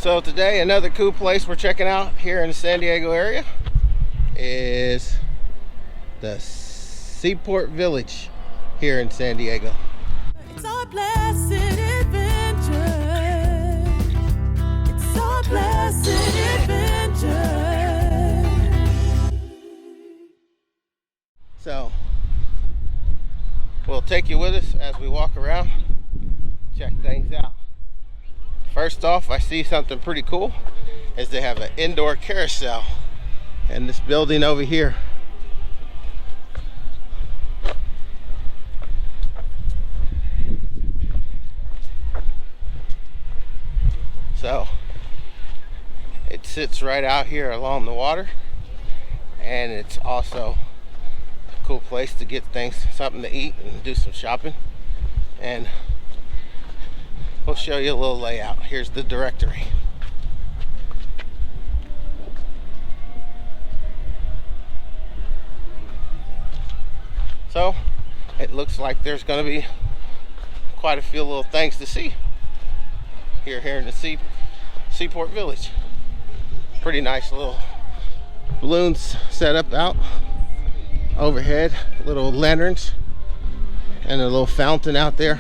So today, another cool place we're checking out here in the San Diego area is the Seaport Village here in San Diego. It's our blessed adventure. It's our blessed adventure. So we'll take you with us as we walk around, check things out. First off, I see something pretty cool, is they have an indoor carousel in this building over here. So it sits right out here along the water, and it's also a cool place to get something to eat and do some shopping. And we'll show you a little layout. Here's the directory. So it looks like there's going to be quite a few little things to see here in the Seaport Village. Pretty nice little balloons set up out overhead, little lanterns, and a little fountain out there.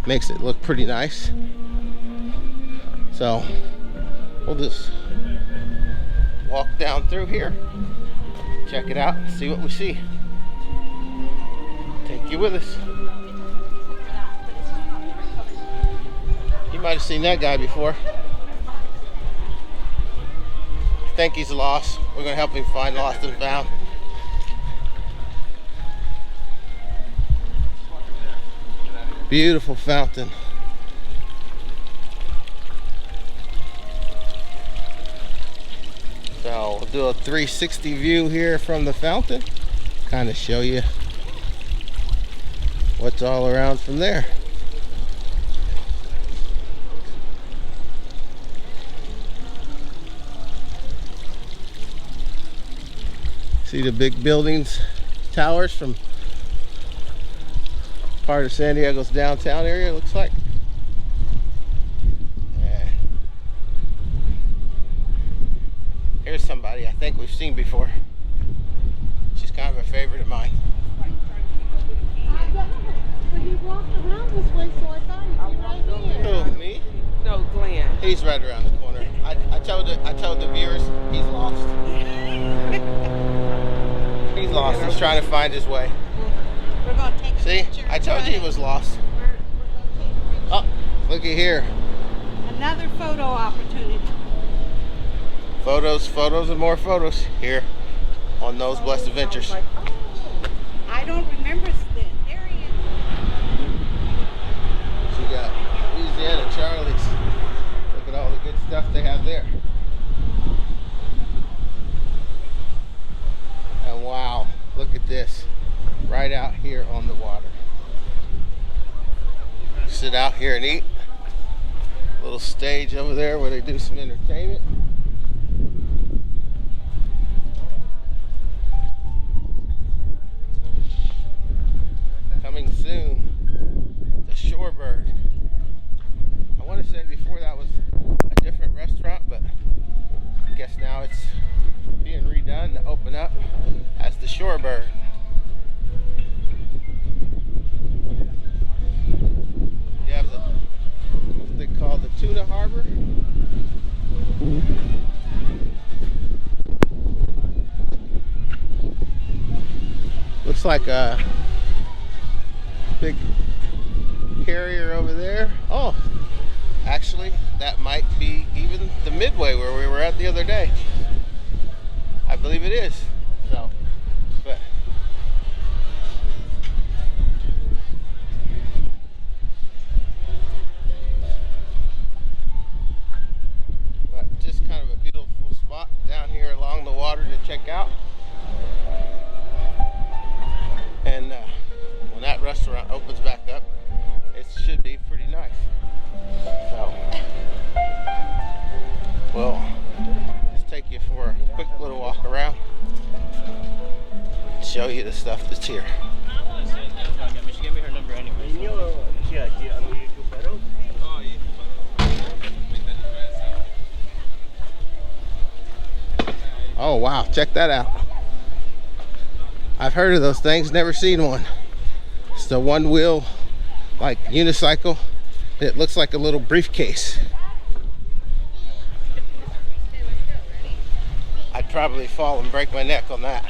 Makes it look pretty nice. So we'll just walk down through here, check it out, and see what we see. Take you with us. You might have seen that guy before. I think he's lost. We're going to help him find lost and found. Beautiful fountain. So we'll do a 360 view here from the fountain, kind of show you what's all around from there. See the big buildings, towers from part of San Diego's downtown area, it looks like. Here's somebody I think we've seen before. She's kind of a favorite of mine. But he walked around this way, so I thought he'd be right here. Who, me? No, Glenn. He's right around the corner. I told the viewers he's lost. He's lost. He's trying to find his way. We're going to take a See? picture. I told you he was lost. Oh, looky here. Another photo opportunity. Photos, and more photos here on Those Blessed Adventures. I don't remember that. There he is. So you got Louisiana Charlie's. Look at all the good stuff they have there. And wow, look at this. Right out here on the water. Sit out here and eat. Little stage over there where they do some entertainment. Coming soon, the Shorebird. I want to say before that was a different restaurant, but I guess now it's being redone to open up as the Shorebird. You have what they call the Tuna Harbor. Looks like a big carrier over there. Oh, actually, that might be even the Midway where we were at the other day. I believe it is. So, but just kind of a beautiful spot down here along the water to check out. And when that restaurant opens back up, it should be pretty nice. So, well, let's take you for a quick little walk around and show you the stuff that's here. She gave me her number anyway. Oh wow, check that out. I've heard of those things, never seen one. It's the one wheel, like unicycle. It looks like a little briefcase. I'd probably fall and break my neck on that.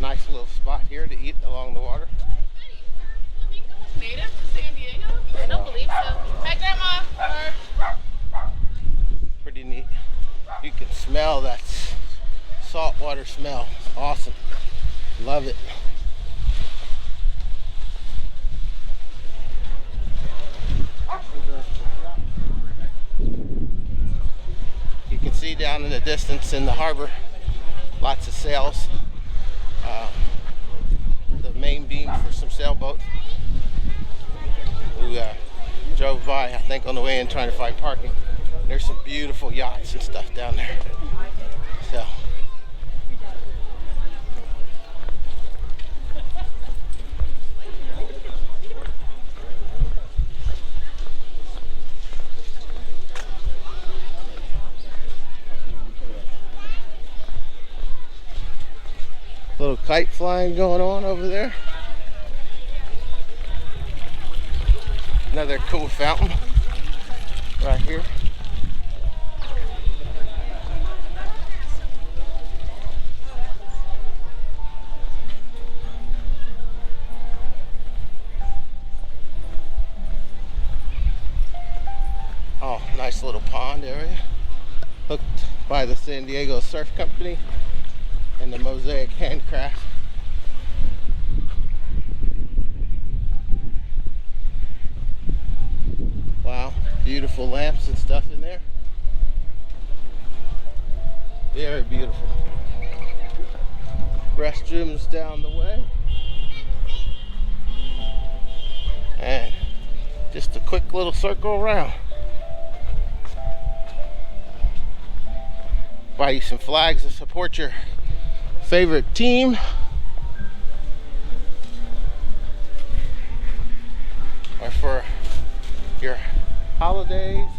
Nice little spot here to eat along the water. Native to San Diego? I don't believe so. Hi, Grandma. Pretty neat. You can smell that saltwater smell. Awesome. Love it. You can see down in the distance in the harbor, lots of sails. The main beam for some sailboats. We drove by, I think, on the way in trying to find parking. There's some beautiful yachts and stuff down there. So. Little kite flying going on over there. Another cool fountain right here. Oh, nice little pond area. Hooked by the San Diego Surf Company and the Mosaic Handcraft. Wow, beautiful lamps and stuff in there. Very beautiful. Restrooms down the way. And just a quick little circle around. Buy you some flags to support your favorite team. Or for your holidays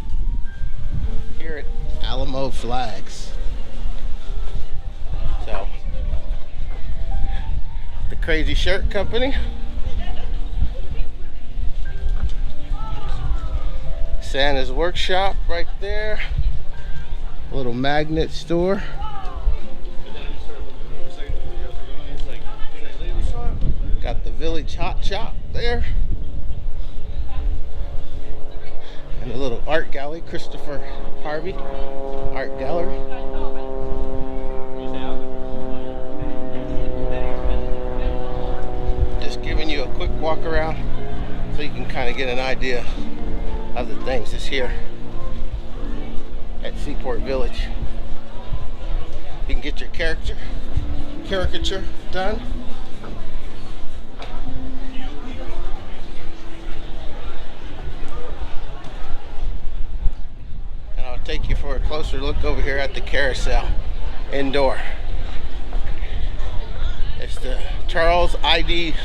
here at Alamo Flags. So, the Crazy Shirt Company. Santa's Workshop right there. A little magnet store. Got the Village Hot Shop there. And a little art gallery, Christopher Harvey Art Gallery. Just giving you a quick walk around so you can kind of get an idea of the things that's here at Seaport Village. You can get your caricature done. And I'll take you for a closer look over here at the carousel indoor. It's the Charles I.D.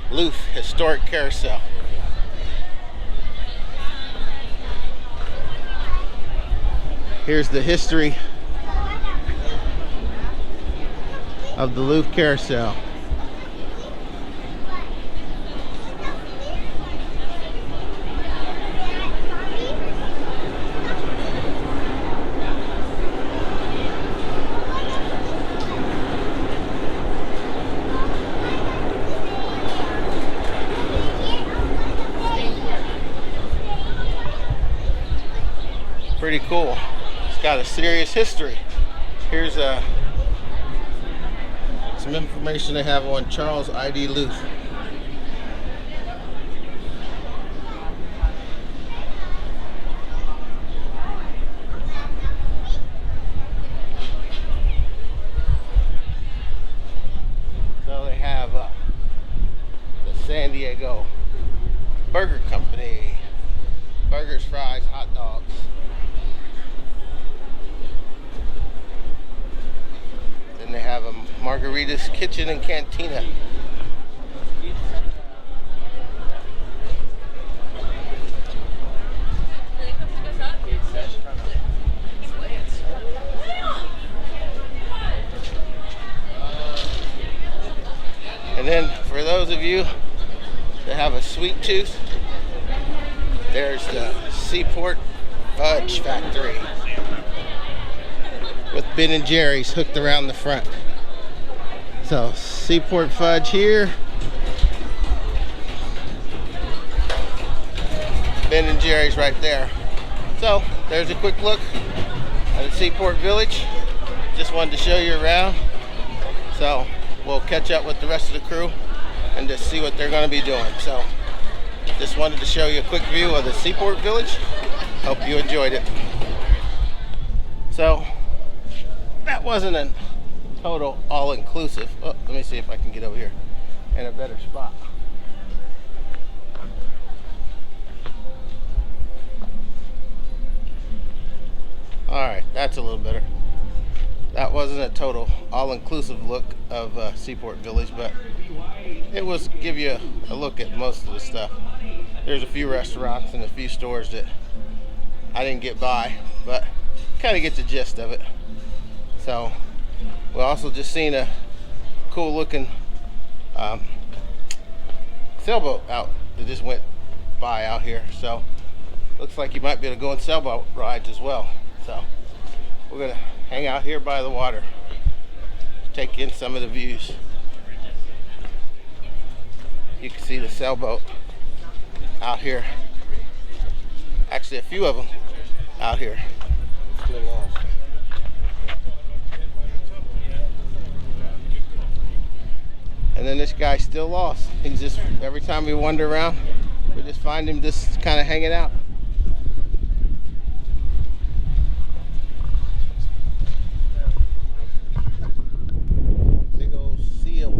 Luth Historic Carousel. Here's the history of the Luth Carousel. Pretty cool. It's got a serious history. Here's some information they have on Charles I.D. Luth. So they have the San Diego Burger Company. Burgers, fries, hot dogs. Then they have a Margarita's Kitchen and Cantina. you that have a sweet tooth, there's the Seaport Fudge Factory with Ben and Jerry's hooked around the front. So Seaport Fudge here, Ben and Jerry's right there. So there's a quick look at the Seaport Village. Just wanted to show you around. So we'll catch up with the rest of the crew and just see what they're going to be doing. So just wanted to show you a quick view of the Seaport Village. Hope you enjoyed it. So that wasn't a total all-inclusive. Oh, let me see if I can get over here in a better spot. Alright, that's a little better. That wasn't a total all-inclusive look of Seaport Village, but it was give you a look at most of the stuff. There's a few restaurants and a few stores that I didn't get by, but kind of get the gist of it. So we also just seen a cool looking sailboat out that just went by out here. So looks like you might be able to go on sailboat rides as well. So we're gonna hang out here by the water, take in some of the views. You can see the sailboat out here. Actually, a few of them out here. Still lost. And then this guy's still lost. He's just, every time we wander around, we just find him just kind of hanging out. Big old seal.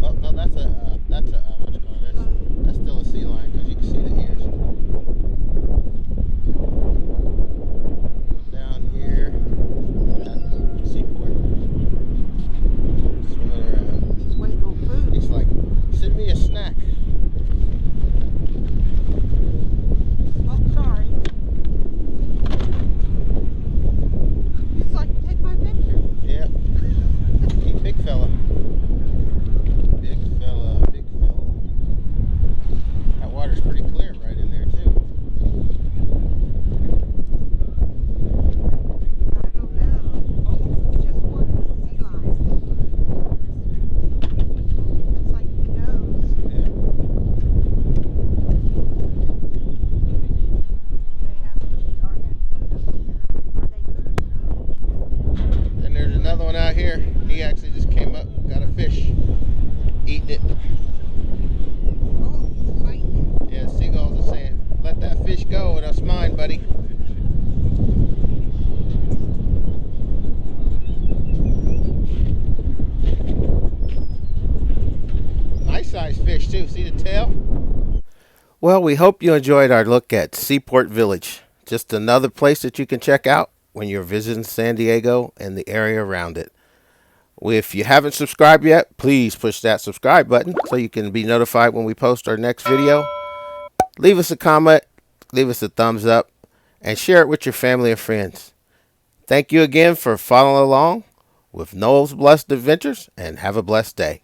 Oh, no, that's a what you call it? That's still a sea lion because you can see the ears. Down here at the seaport. Swimming around. He's waiting on food. He's like, send me a snack. Oh, sorry. He's like, take my picture. Yeah. Hey, big fella. Big fella, big fella. That water's pretty clear right in there too. I don't know. Oh, it's just one sea lion. It's like he knows. Yeah. They have food or had food up here. Or they could have thrown. Then there's another one out here. He actually just came up, got a fish, eating it. Oh, he's fighting it. Yeah, seagulls are saying, let that fish go, that's mine, buddy. Nice sized fish too, see the tail? Well, we hope you enjoyed our look at Seaport Village. Just another place that you can check out when you're visiting San Diego and the area around it. If you haven't subscribed yet, please push that subscribe button so you can be notified when we post our next video. Leave us a comment, leave us a thumbs up, and share it with your family and friends. Thank you again for following along with Noel's Blessed Adventures, and have a blessed day.